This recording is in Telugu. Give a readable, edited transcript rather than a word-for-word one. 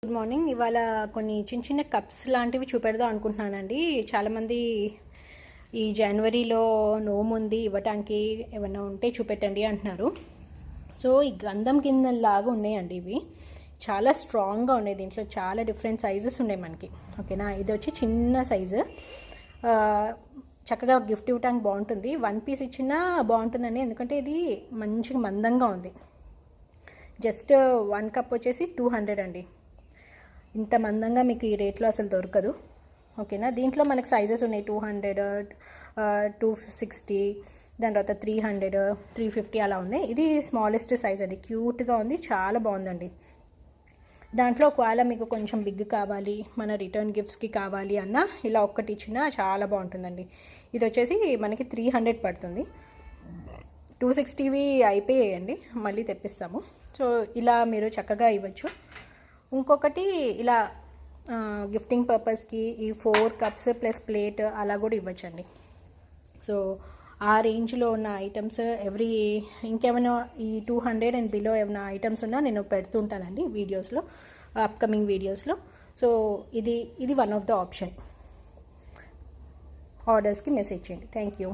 Good morning. ఇవాళ కొన్ని చిన్న చిన్న కప్స్ లాంటివి చూపెడదాం అనుకుంటున్నానండి. చాలామంది ఈ జనవరిలో నోము ఉంది ఇవ్వటానికి ఏమన్నా ఉంటే చూపెట్టండి అంటున్నారు. సో ఈ గంధం కింద లాగా ఉన్నాయండి ఇవి. చాలా స్ట్రాంగ్గా ఉన్నాయి. దీంట్లో చాలా డిఫరెంట్ సైజెస్ ఉన్నాయి మనకి. ఓకేనా, ఇది వచ్చి చిన్న సైజు. చక్కగా గిఫ్ట్ ఇవ్వటానికి బాగుంటుంది. 1 పీస్ ఇచ్చినా బాగుంటుందండి, ఎందుకంటే ఇది మంచిగా మందంగా ఉంది. జస్ట్ 1 కప్ వచ్చేసి 200 అండి. ఇంత మందంగా మీకు ఈ రేట్లో అసలు దొరకదు. ఓకేనా, దీంట్లో మనకు సైజెస్ ఉన్నాయి. 200, 260, దాని తర్వాత 300, 350 అలా ఉన్నాయి. ఇది స్మాలెస్ట్ సైజ్ అండి. క్యూట్గా ఉంది, చాలా బాగుందండి. దాంట్లో ఒకవేళ మీకు కొంచెం బిగ్ కావాలి, మన రిటర్న్ గిఫ్ట్స్కి కావాలి అన్న ఇలా ఒక్కటి ఇచ్చినా చాలా బాగుంటుందండి. ఇది వచ్చేసి మనకి 300 పడుతుంది. 260వి అయిపోయాయండి, మళ్ళీ తెప్పిస్తాము. సో ఇలా మీరు చక్కగా ఇవ్వచ్చు. ఇంకొకటి ఇలా గిఫ్టింగ్ పర్పస్కి ఈ 4 కప్స్ ప్లస్ ప్లేట్ అలా కూడా ఇవ్వచ్చండి. సో ఆ రేంజ్లో ఉన్న ఐటమ్స్ ఇంకేమైనా ఈ 200 అండ్ బిలో ఏమైనా ఐటమ్స్ ఉన్నా నేను పెడుతుంటానండి వీడియోస్లో, అప్కమింగ్ వీడియోస్లో. సో ఇది వన్ ఆఫ్ ద ఆప్షన్. ఆర్డర్స్కి మెసేజ్ చేయండి. Thank you.